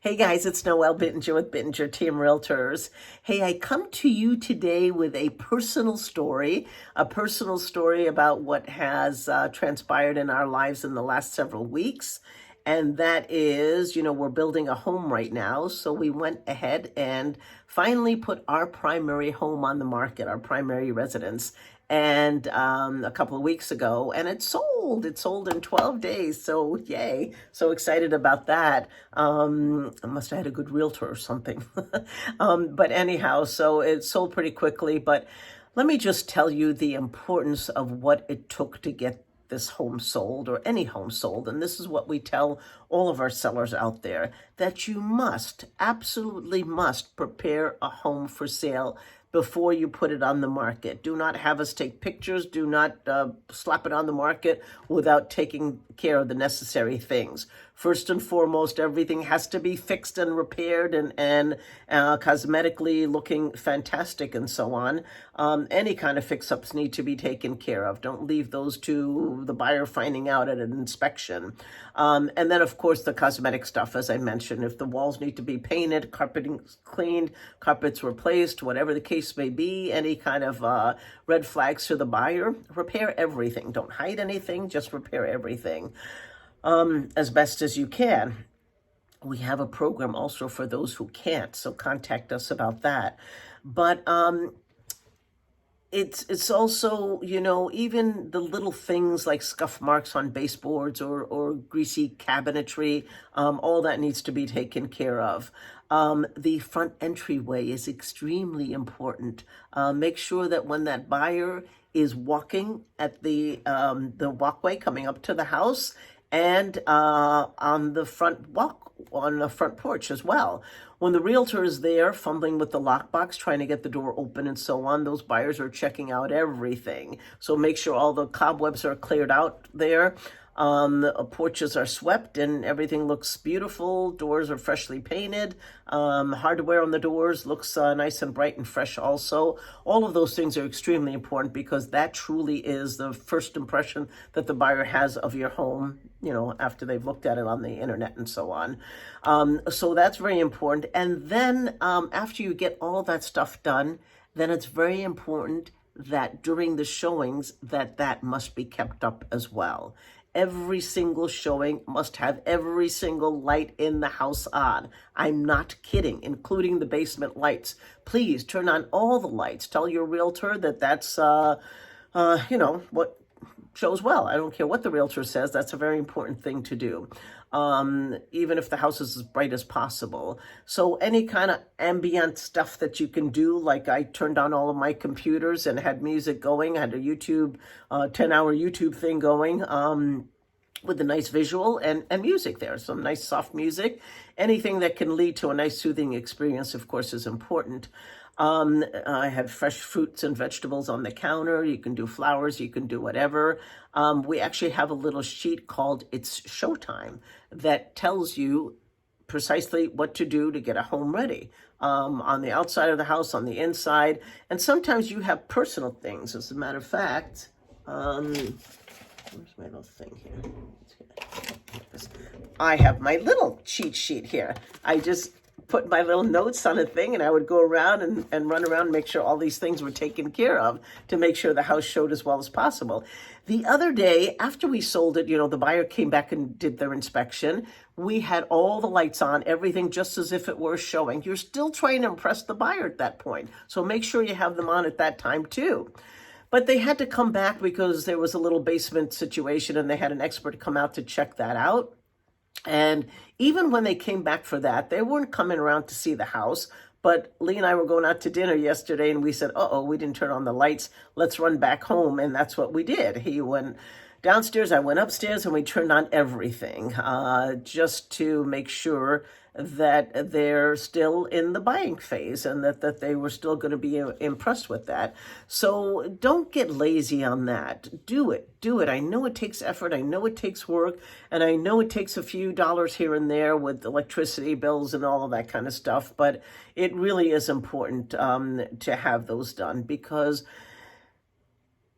Hey guys, it's Noel Bittinger with Bittinger Team Realtors. Hey, I come to you today with a personal story about what has transpired in our lives in the last several weeks. And that is, we're building a home right now. So we went ahead and finally put our primary home on the market, our primary residence. And a couple of weeks ago, and it sold. It sold in 12 days. So yay! So excited about that. I must have had a good realtor or something. But anyhow, so it sold pretty quickly. But let me just tell you the importance of what it took to get this home sold or any home sold. And this is what we tell all of our sellers out there, that you must, absolutely must prepare a home for sale before you put it on the market. Do not have us take pictures. Do not slap it on the market without taking care of the necessary things. First and foremost, everything has to be fixed and repaired and cosmetically looking fantastic and so on. Any kind of fix-ups need to be taken care of. Don't leave those to the buyer finding out at an inspection. And then, of course, the cosmetic stuff, as I mentioned. If the walls need to be painted, carpeting cleaned, carpets replaced, whatever the case may be, any kind of red flags to the buyer, repair everything. Don't hide anything, just repair everything as best as you can. We have a program also for those who can't, so contact us about that. But it's also, even the little things like scuff marks on baseboards or greasy cabinetry, all that needs to be taken care of. The front entryway is extremely important. Make sure that when that buyer is walking at the walkway coming up to the house and on the front porch as well. When the realtor is there fumbling with the lockbox, trying to get the door open and so on, those buyers are checking out everything. So make sure all the cobwebs are cleared out there. The porches are swept and everything looks beautiful. Doors are freshly painted. Hardware on the doors looks nice and bright and fresh also. All of those things are extremely important because that truly is the first impression that the buyer has of your home, after they've looked at it on the internet and so on. So that's very important. And then after you get all that stuff done, then it's very important that during the showings that must be kept up as well. Every single showing must have every single light in the house on. I'm not kidding, including the basement lights. Please turn on all the lights. Tell your realtor that that's, what shows well. I don't care what the realtor says. That's a very important thing to do, even if the house is as bright as possible. So any kind of ambient stuff that you can do, like I turned on all of my computers and had music going, I had a 10-hour YouTube thing going, with a nice visual and music there, some nice soft music. Anything that can lead to a nice soothing experience, of course, is important. I had fresh fruits and vegetables on the counter. You can do flowers, you can do whatever. We actually have a little sheet called It's Showtime that tells you precisely what to do to get a home ready, on the outside of the house, on the inside. And sometimes you have personal things. As a matter of fact, where's my little thing here? I have my little cheat sheet here. I just put my little notes on a thing and I would go around and run around and make sure all these things were taken care of to make sure the house showed as well as possible. The other day, after we sold it, the buyer came back and did their inspection. We had all the lights on, everything just as if it were showing. You're still trying to impress the buyer at that point. So make sure you have them on at that time too. But they had to come back because there was a little basement situation and they had an expert come out to check that out. And even when they came back for that, they weren't coming around to see the house. But Lee and I were going out to dinner yesterday and we said, we didn't turn on the lights. Let's run back home. And that's what we did. He went downstairs, I went upstairs, and we turned on everything just to make sure that they're still in the buying phase and that they were still going to be impressed with that. So don't get lazy on that. Do it. I know it takes effort. I know it takes work. And I know it takes a few dollars here and there with electricity bills and all of that kind of stuff. But it really is important to have those done, because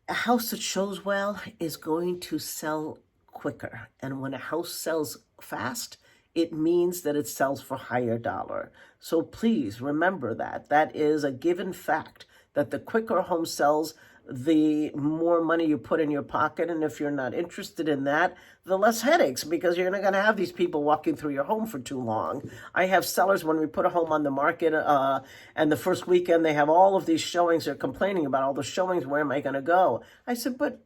a house that shows well is going to sell quicker. And when a house sells fast, it means that it sells for higher dollar. So please remember that. That is a given fact, that the quicker a home sells, the more money you put in your pocket. And if you're not interested in that, the less headaches, because you're not going to have these people walking through your home for too long. I have sellers, when we put a home on the market, and the first weekend they have all of these showings, they're complaining about all the showings, where am I going to go? I said, but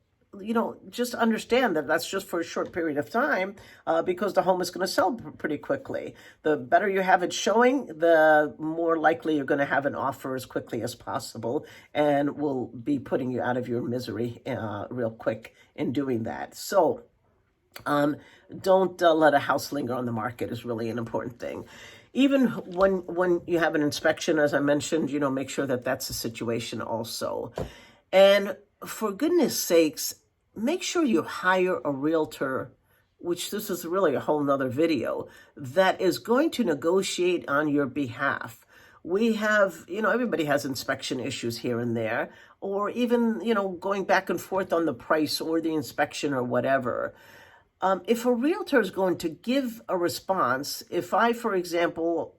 just understand that that's just for a short period of time, because the home is going to sell pretty quickly. The better you have it showing, the more likely you're going to have an offer as quickly as possible, and will be putting you out of your misery real quick in doing that. So don't let a house linger on the market is really an important thing. Even when you have an inspection, as I mentioned, make sure that that's the situation also. And for goodness sakes, make sure you hire a realtor, which this is really a whole nother video, that is going to negotiate on your behalf. We have, everybody has inspection issues here and there, or even, going back and forth on the price or the inspection or whatever. If a realtor is going to give a response, if I, for example,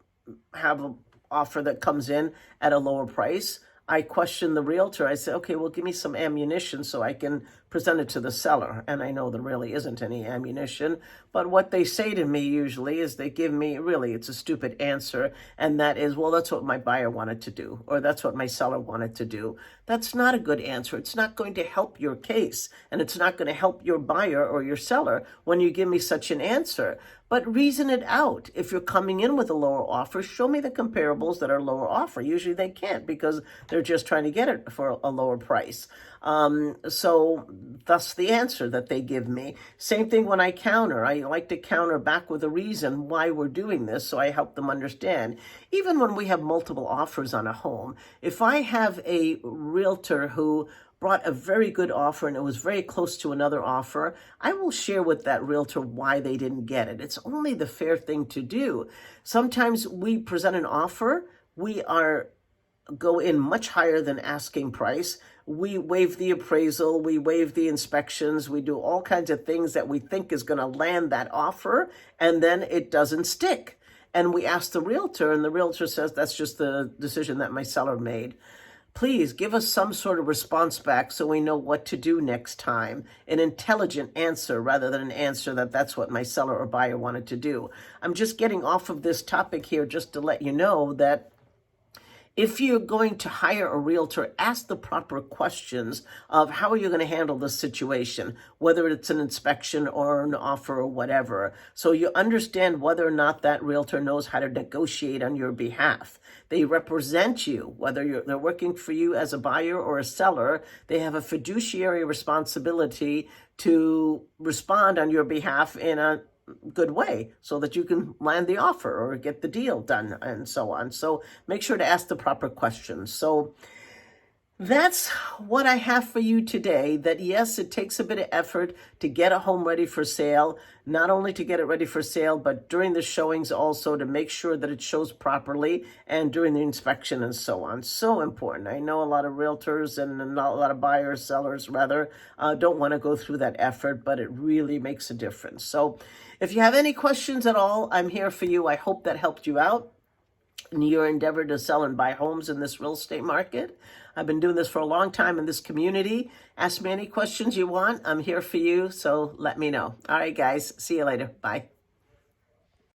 have an offer that comes in at a lower price, I question the realtor. I say, okay, well, give me some ammunition so I can present it to the seller. And I know there really isn't any ammunition. But what they say to me usually is they give me, really, it's a stupid answer. And that is, well, that's what my buyer wanted to do, or that's what my seller wanted to do. That's not a good answer. It's not going to help your case. And it's not going to help your buyer or your seller when you give me such an answer. But reason it out. If you're coming in with a lower offer, show me the comparables that are lower offer. Usually they can't, because they're just trying to get it for a lower price. So thus the answer that they give me. Same thing when I counter. I like to counter back with a reason why we're doing this, so I help them understand. Even when we have multiple offers on a home, if I have a realtor who brought a very good offer and it was very close to another offer, I will share with that realtor why they didn't get it. It's only the fair thing to do. Sometimes we present an offer, go in much higher than asking price. We waive the appraisal, we waive the inspections, we do all kinds of things that we think is going to land that offer, and then it doesn't stick. And we ask the realtor, and the realtor says, that's just the decision that my seller made. Please give us some sort of response back so we know what to do next time. An intelligent answer rather than an answer that's what my seller or buyer wanted to do. I'm just getting off of this topic here just to let you know that if you're going to hire a realtor, ask the proper questions of how are you going to handle this situation, whether it's an inspection or an offer or whatever, so you understand whether or not that realtor knows how to negotiate on your behalf. They represent you, whether they're working for you as a buyer or a seller. They have a fiduciary responsibility to respond on your behalf in a good way so that you can land the offer or get the deal done and so on. So make sure to ask the proper questions. So that's what I have for you today, that yes, it takes a bit of effort to get a home ready for sale, not only to get it ready for sale, but during the showings also to make sure that it shows properly, and during the inspection and so on. So important. I know a lot of realtors and a lot of buyers, sellers rather, don't want to go through that effort, but it really makes a difference. So if you have any questions at all, I'm here for you. I hope that helped you out in your endeavor to sell and buy homes in this real estate market. I've been doing this for a long time in this community. Ask me any questions you want. I'm here for you, so let me know. All right, guys. See you later. Bye.